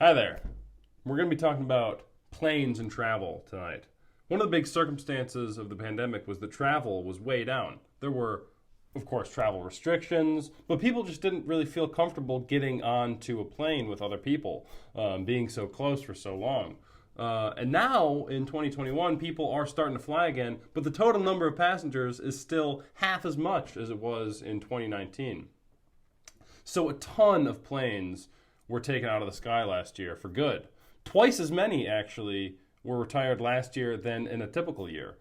Hi there. We're going to be talking about planes and travel tonight. One of the big circumstances of the pandemic was that travel was way down. There were, of course, travel restrictions, but people just didn't really feel comfortable getting onto a plane with other people, being so close for so long. And now, in 2021, people are starting to fly again, but the total number of passengers is still half as much as it was in 2019. So a ton of planes were taken out of the sky last year for good. Twice as many, actually, were retired last year than in a typical year,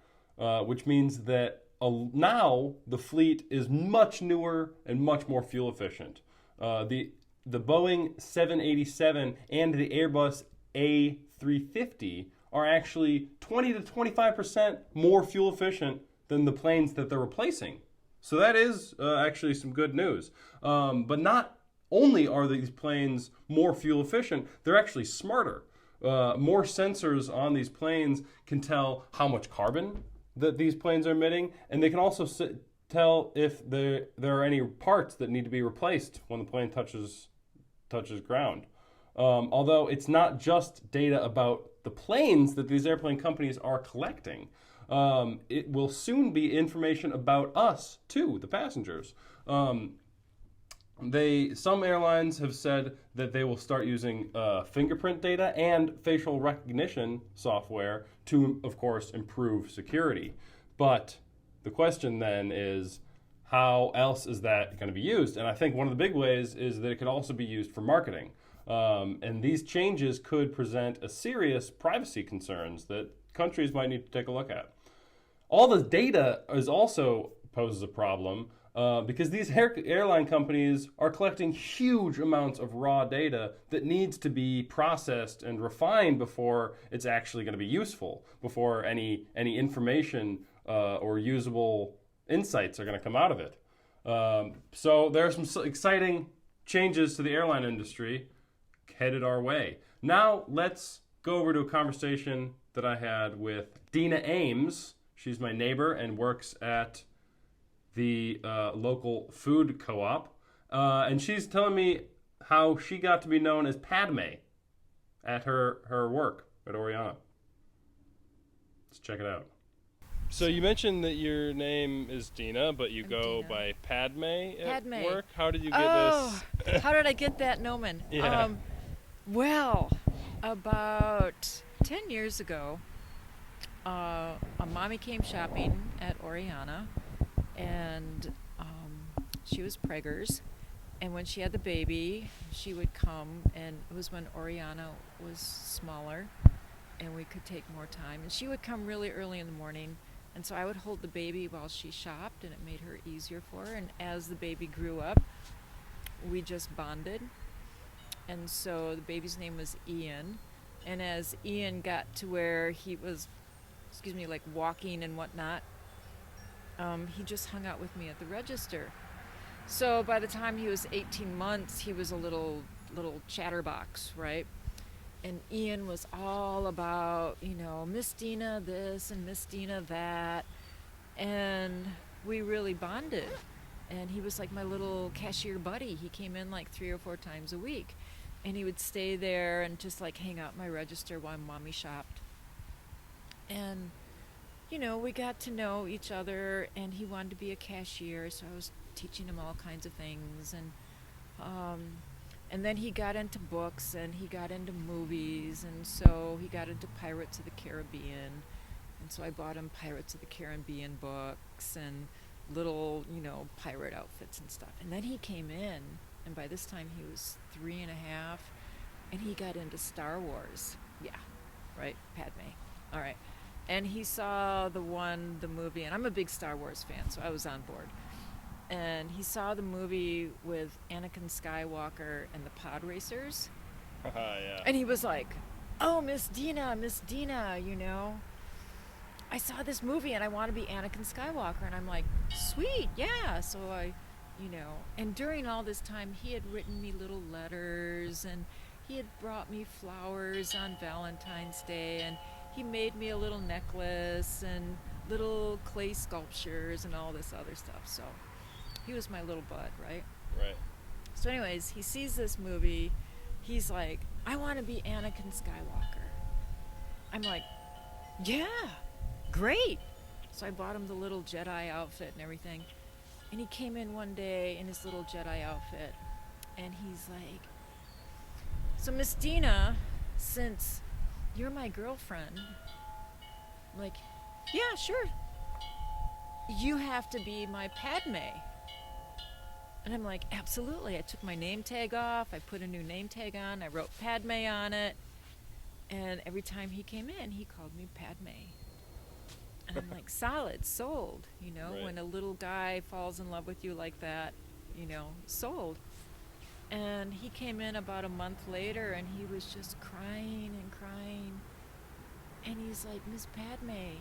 which means that now the fleet is much newer and much more fuel efficient. The Boeing 787 and the Airbus A350 are actually 20 to 25% more fuel efficient than the planes that they're replacing. So that is actually some good news. But not only are these planes more fuel efficient, they're actually smarter. More sensors on these planes can tell how much carbon that these planes are emitting, and they can also tell if there are any parts that need to be replaced when the plane touches ground. Although it's not just data about the planes that these airplane companies are collecting. It will soon be information about us too, the passengers. Some airlines have said that they will start using fingerprint data and facial recognition software to, of course, improve security. But the question then is, how else is that going to be used? And I think one of the big ways is that it could also be used for marketing. And these changes could present a serious privacy concerns that countries might need to take a look at. All the data is also poses a problem. Because these airline companies are collecting huge amounts of raw data that needs to be processed and refined before it's actually going to be useful, before any information or usable insights are going to come out of it. So there are some exciting changes to the airline industry headed our way. Now let's go over to a conversation that I had with Dina Ames. She's my neighbor and works at the local food co-op, and she's telling me how she got to be known as Padme at her work at Oriana. Let's check it out. So you mentioned that your name is Dina, but you go Dina. by Padme at Padme. work? How did you get this? How did I get that nomen? Yeah. Well, about 10 years ago, a mommy came shopping at Oriana, and she was preggers, and when she had the baby, she would come, and it was when Oriana was smaller and we could take more time, and she would come really early in the morning, and so I would hold the baby while she shopped, and it made her easier for her. And as the baby grew up, we just bonded, and so the baby's name was Ian, and as Ian got to where he was like walking and whatnot, he just hung out with me at the register. So by the time he was 18 months, he was a little chatterbox, right? And Ian was all about, Miss Dina this and Miss Dina that. And we really bonded. And he was like my little cashier buddy. He came in like 3 or 4 times a week. And he would stay there and just like hang out at my register while mommy shopped. And we got to know each other, and he wanted to be a cashier, so I was teaching him all kinds of things, and then he got into books, and he got into movies, and so he got into Pirates of the Caribbean, and so I bought him Pirates of the Caribbean books and little, pirate outfits and stuff. And then he came in, and by this time he was 3.5, and he got into Star Wars. Yeah, right, Padme. All right. And he saw the movie, and I'm a big Star Wars fan, so I was on board. And he saw the movie with Anakin Skywalker and the pod racers. Yeah. And he was like, "Oh, Miss Dina, I saw this movie and I want to be Anakin Skywalker." And I'm like, "Sweet, yeah." So and during all this time, he had written me little letters, and he had brought me flowers on Valentine's Day, and he made me a little necklace and little clay sculptures and all this other stuff. So he was my little bud, right? Right. So anyways, he sees this movie, he's like, I want to be Anakin Skywalker. I'm like, yeah, great. So I bought him the little Jedi outfit and everything. And he came in one day in his little Jedi outfit. And he's like, so Miss Dina, since you're my girlfriend, I'm like, yeah, sure. You have to be my Padme. And I'm like, absolutely. I took my name tag off. I put a new name tag on. I wrote Padme on it. And every time he came in, he called me Padme. And I'm like, solid, sold. You know, Right. when a little guy falls in love with you like that, you know, sold. And he came in about a month later, and he was just crying and crying. And he's like, Miss Padme,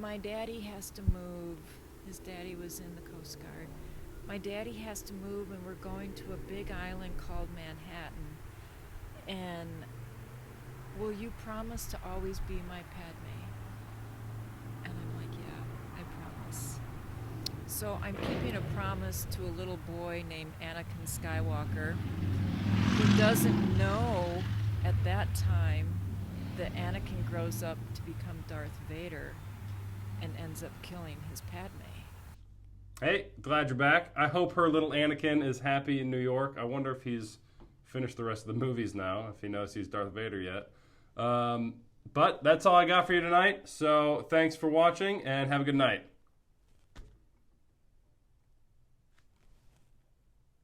my daddy has to move. His daddy was in the Coast Guard. My daddy has to move, and we're going to a big island called Manhattan. And will you promise to always be my Padme? And I'm like, yeah, I promise. So I'm keeping a promise to a little boy named Anakin Skywalker, who doesn't know at that time that Anakin grows up to become Darth Vader and ends up killing his Padme. Hey, glad you're back. I hope her little Anakin is happy in New York. I wonder if he's finished the rest of the movies now, if he knows he's Darth Vader yet. But that's all I got for you tonight. So thanks for watching, and have a good night.